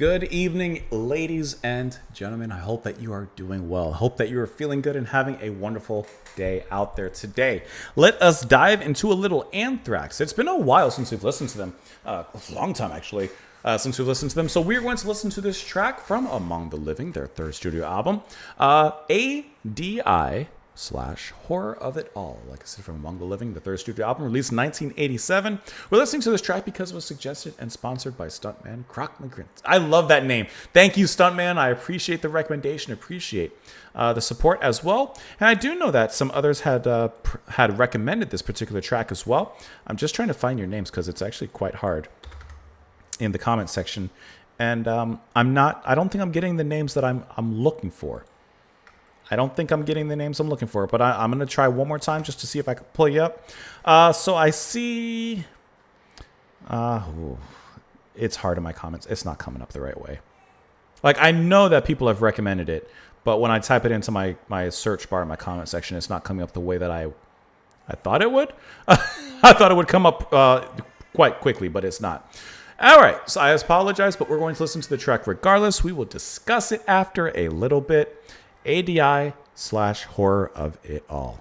Good evening, ladies and gentlemen. I hope that you are doing well. I hope that you are feeling good and having a wonderful day out there today. Let us dive into a little Anthrax. It's been a while since we've listened to them. A long time, actually, since we've listened to them. So we're going to listen to this track from Among the Living, their third studio album, A.D.I. / Horror of It All. Like I said, from Among the Living, the third studio album, released in 1987. We're listening to this track because it was suggested and sponsored by Stuntman Croc McGrint. I love that name. Thank you, Stuntman. I appreciate the recommendation, appreciate the support as well. And I do know that some others had recommended this particular track as well. I'm just trying to find your names because it's actually quite hard in the comment section. And I don't think I'm getting the names that I'm looking for. I don't think I'm getting the names I'm looking for, but I'm going to try one more time just to see if I can pull you up. So I see... it's hard in my comments. It's not coming up the right way. Like, I know that people have recommended it, but when I type it into my search bar in my comment section, it's not coming up the way that I thought it would. I thought it would come up quite quickly, but it's not. All right, so I apologize, but we're going to listen to the track regardless. We will discuss it after a little bit. A.D.I. / Horror of It All.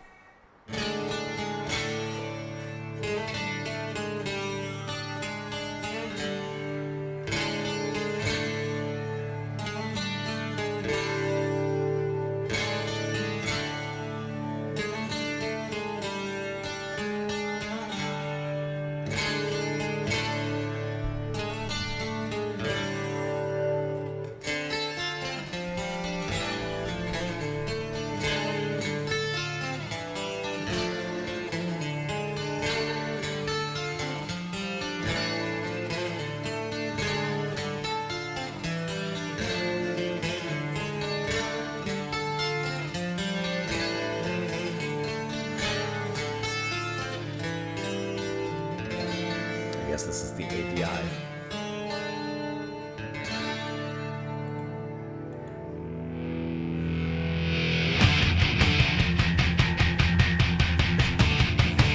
I guess this is the A.D.I.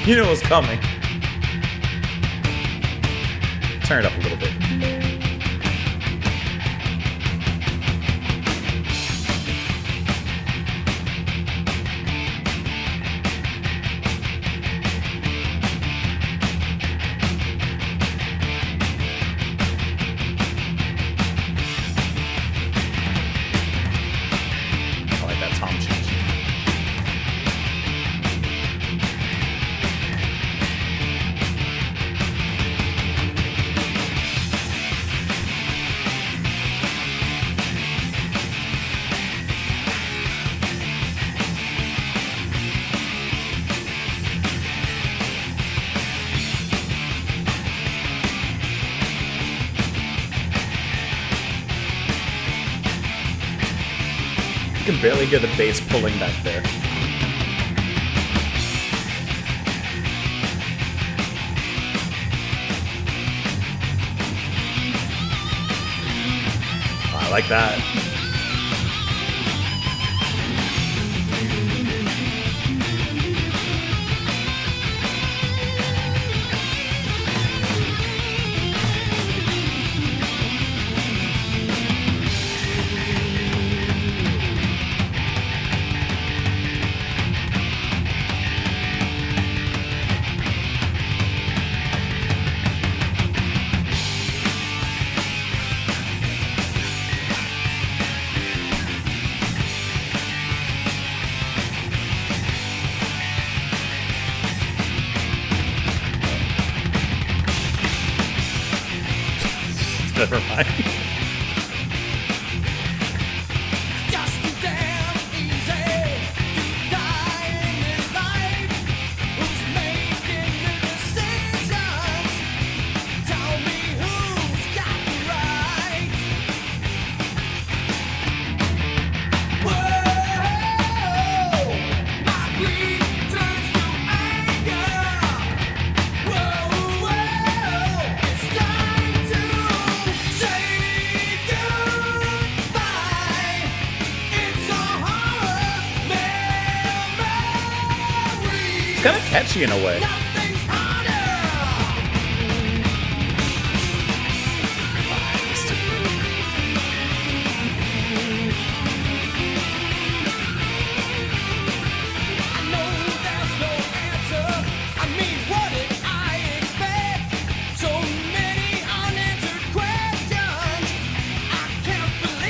You knew it was coming. Turn it up a little bit. You can barely hear the bass pulling back there. I like that. Never mind. Kind of catchy in a way.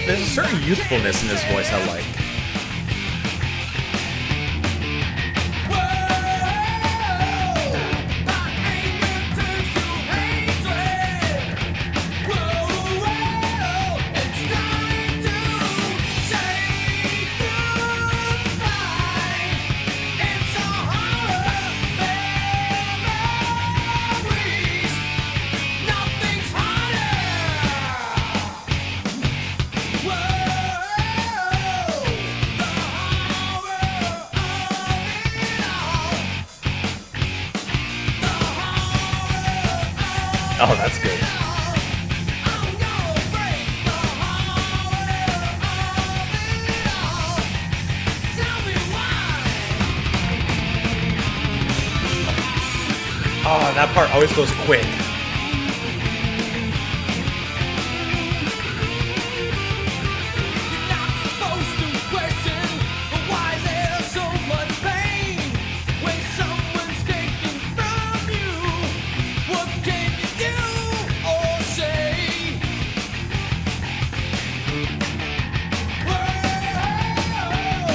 There's a certain youthfulness in his voice I like. Oh, that's good. Oh, that part always goes quick.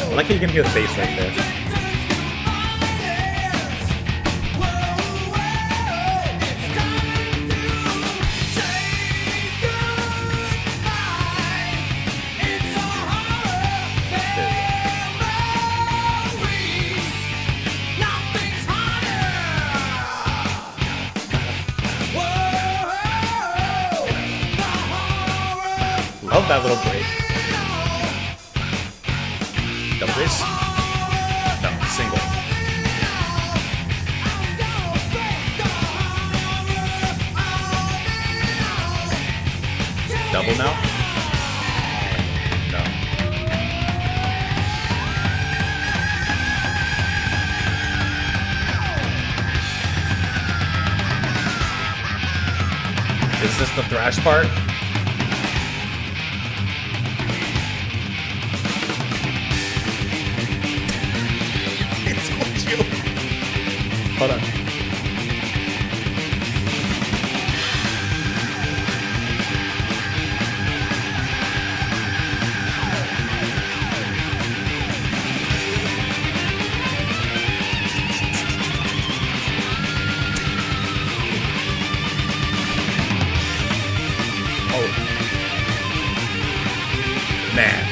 I like how you can hear the bass right there. Love that little break. Double bass? No, single. Double now? No. Is this the thrash part? Hold on. Oh. Man.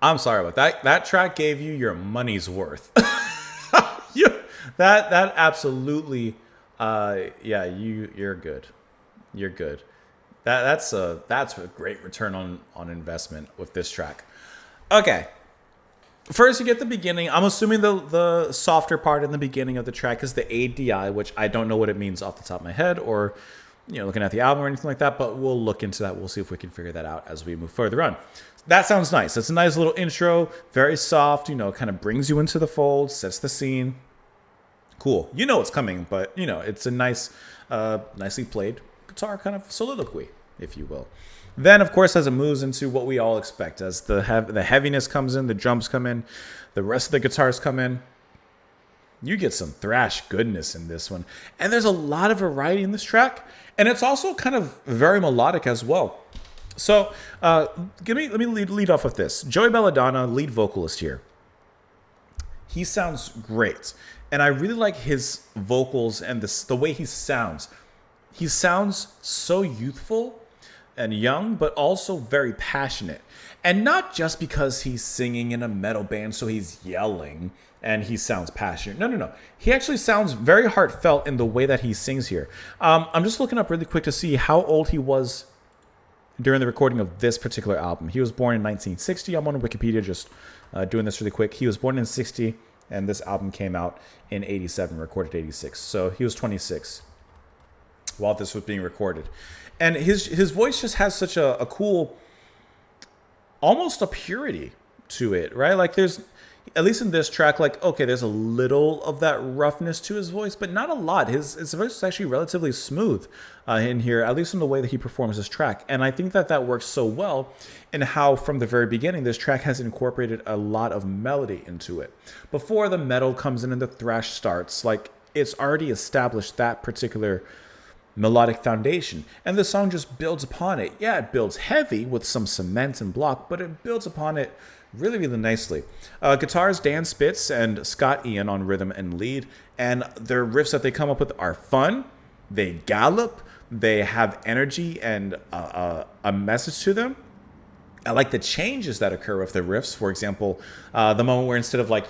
I'm sorry about that. That track gave you your money's worth. that absolutely, yeah. You're good. You're good. That's a great return on investment with this track. Okay. First, you get the beginning. I'm assuming the softer part in the beginning of the track is the A.D.I, which I don't know what it means off the top of my head, or looking at the album or anything like that. But we'll look into that. We'll see if we can figure that out as we move further on. That sounds nice. It's a nice little intro, very soft, kind of brings you into the fold, sets the scene. Cool. You know it's coming, but, it's a nice, nicely played guitar kind of soliloquy, if you will. Then, of course, as it moves into what we all expect, as the heaviness comes in, the drums come in, the rest of the guitars come in, you get some thrash goodness in this one. And there's a lot of variety in this track, and it's also kind of very melodic as well. So, let me lead off with this. Joey Belladonna, lead vocalist here. He sounds great. And I really like his vocals and the way he sounds. He sounds so youthful and young, but also very passionate. And not just because he's singing in a metal band, so he's yelling and he sounds passionate. No. He actually sounds very heartfelt in the way that he sings here. I'm just looking up really quick to see how old he was during the recording of this particular album. He was born in 1960. I'm on Wikipedia just doing this really quick. He was born in 60, and this album came out in 87, recorded 86. So he was 26 while this was being recorded. And his voice just has such a cool, almost a purity to it, right? Like there's, at least in this track, like, okay, there's a little of that roughness to his voice, but not a lot. His voice is actually relatively smooth in here, at least in the way that he performs this track. And I think that works so well in how, from the very beginning, this track has incorporated a lot of melody into it. Before the metal comes in and the thrash starts, like, it's already established that particular melodic foundation, and the song just builds upon it. Yeah, it builds heavy with some cement and block, but it builds upon it really, really nicely. Guitars, Dan Spitz and Scott Ian on rhythm and lead, and their riffs that they come up with are fun. They gallop, they have energy and a message to them. I like the changes that occur with the riffs. For example, the moment where instead of like,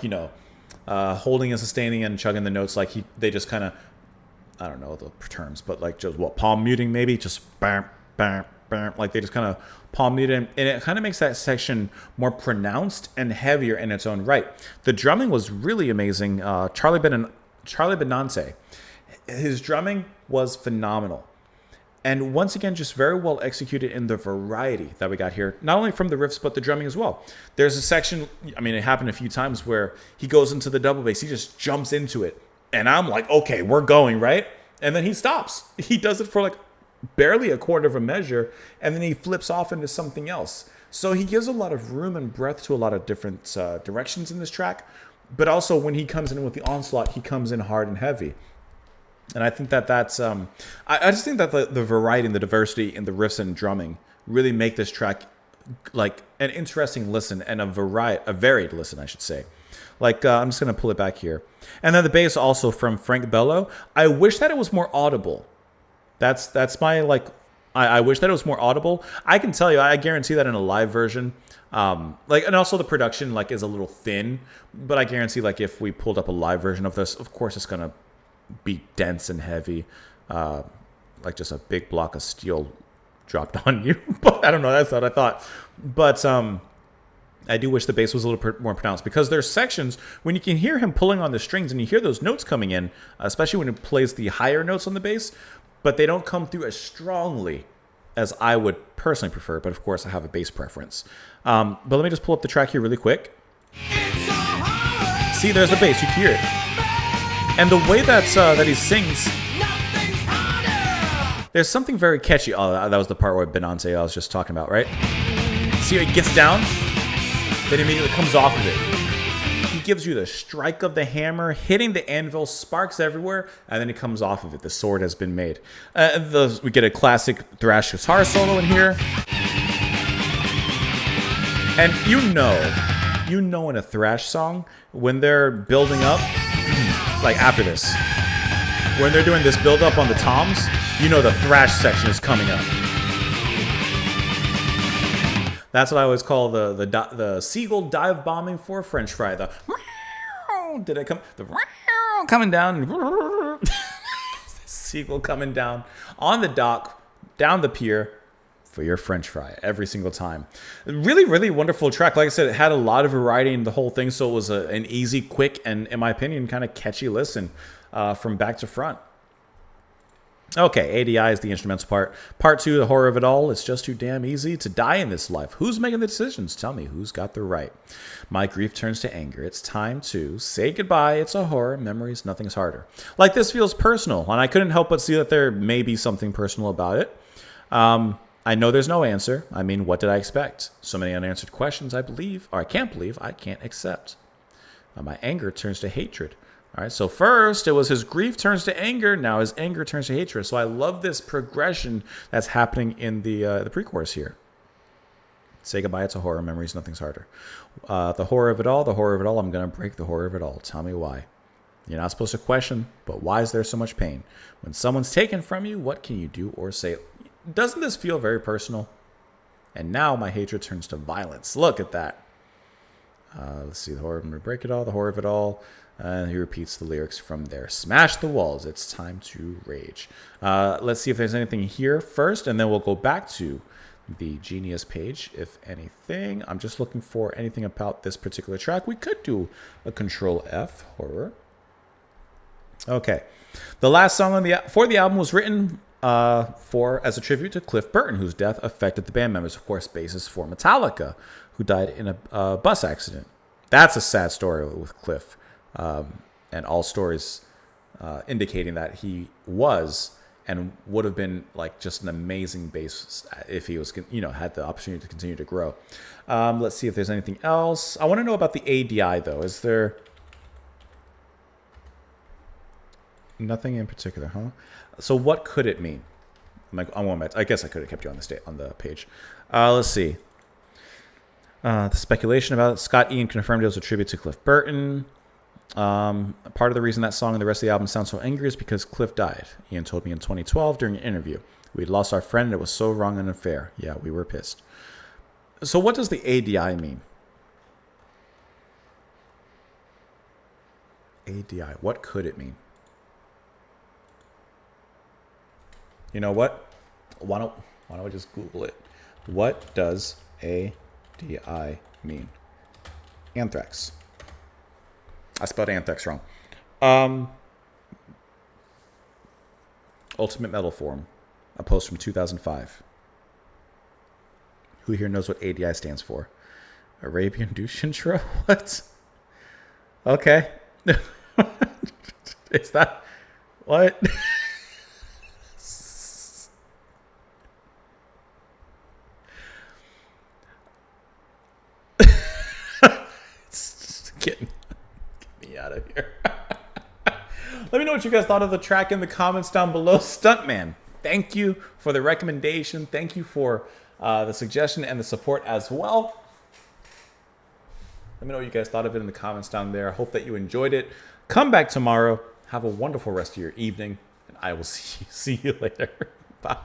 holding and sustaining and chugging the notes, like they just kind of, I don't know the terms, but like just palm muting maybe, just bam, bam, bam, like they just kind of palm mute it, and it kind of makes that section more pronounced and heavier in its own right. The drumming was really amazing. Charlie Benante, his drumming was phenomenal. And once again, just very well executed in the variety that we got here, not only from the riffs, but the drumming as well. There's a section, I mean, it happened a few times where he goes into the double bass, he just jumps into it. And I'm like, okay, we're going, right? And then he stops. He does it for like barely a quarter of a measure, and then he flips off into something else. So he gives a lot of room and breadth to a lot of different directions in this track. But also when he comes in with the onslaught, he comes in hard and heavy. And I think that's, I just think that the variety and the diversity in the riffs and drumming really make this track like an interesting listen and a varied listen, I should say. Like, I'm just going to pull it back here. And then the bass also from Frank Bello. I wish that it was more audible. That's my, like, I wish that it was more audible. I can tell you, I guarantee that in a live version, like, and also the production, like, is a little thin. But I guarantee, like, if we pulled up a live version of this, of course it's going to be dense and heavy. Like just a big block of steel dropped on you. But I don't know, that's what I thought. But, I do wish the bass was a little more pronounced, because there's sections when you can hear him pulling on the strings and you hear those notes coming in, especially when he plays the higher notes on the bass, but they don't come through as strongly as I would personally prefer. But of course, I have a bass preference. But let me just pull up the track here really quick. See, there's the bass. You can hear it. And the way that he sings, there's something very catchy. Oh, that was the part where Benante I was just talking about, right? See how he gets down? Then immediately comes off of it. He gives you the strike of the hammer, hitting the anvil, sparks everywhere, and then he comes off of it. The sword has been made. We get a classic thrash guitar solo in here. And you know in a thrash song, when they're building up, like after this, when they're doing this build up on the toms, you know the thrash section is coming up. That's what I always call the seagull dive bombing for a French fry. The coming down, the seagull coming down on the dock, down the pier for your French fry every single time. Really, really wonderful track. Like I said, it had a lot of variety in the whole thing, so it was an easy, quick, and in my opinion, kind of catchy listen from back to front. Okay, A.D.I. is the instrumental part. Part 2, the horror of it all. It's just too damn easy to die in this life. Who's making the decisions? Tell me, who's got the right? My grief turns to anger. It's time to say goodbye. It's a horror. Memories, nothing's harder. Like, this feels personal, and I couldn't help but see that there may be something personal about it. I know there's no answer. I mean, what did I expect? So many unanswered questions I can't believe I can't accept. My anger turns to hatred. All right, so first it was his grief turns to anger. Now his anger turns to hatred. So I love this progression that's happening in the pre-chorus here. Say goodbye, it's a horror. Memories, nothing's harder. The horror of it all, I'm going to break the horror of it all. Tell me why. You're not supposed to question, but why is there so much pain? When someone's taken from you, what can you do or say? Doesn't this feel very personal? And now my hatred turns to violence. Look at that. Let's see, the horror of break it all, the horror of it all. And he repeats the lyrics from there. Smash the walls. It's time to rage. Let's see if there's anything here first, and then we'll go back to the Genius page, if anything. I'm just looking for anything about this particular track. We could do a Control F, horror. Okay. The last song for the album was written as a tribute to Cliff Burton, whose death affected the band members. Of course, bassist for Metallica, who died in a bus accident. That's a sad story with Cliff. And all stories indicating that he was and would have been like just an amazing bassist if he was, had the opportunity to continue to grow. Let's see if there's anything else. I want to know about the A.D.I. though. Is there nothing in particular, huh? So what could it mean? I guess I could have kept you on the page. Let's see. The speculation about it. Scott Ian confirmed it was a tribute to Cliff Burton. Part of the reason that song and the rest of the album sounds so angry is because Cliff died. Ian told me in 2012 during an interview. We'd lost our friend and it was so wrong and unfair. Yeah, we were pissed. So what does the A.D.I. mean? A.D.I. What could it mean? You know what? Why don't I just Google it? What does A.D.I. mean? Anthrax. I spelled Anthrax wrong. Ultimate Metal Forum. A post from 2005. Who here knows what A.D.I. stands for? Arabian douche intro? What? Okay. Is that... What? Get me out of here. Let me know what you guys thought of the track in the comments down below. Stuntman, thank you for the recommendation. Thank you for the suggestion and the support as well. Let me know what you guys thought of it in the comments down there. I hope that you enjoyed it. Come back tomorrow. Have a wonderful rest of your evening, and I will see you later. Bye.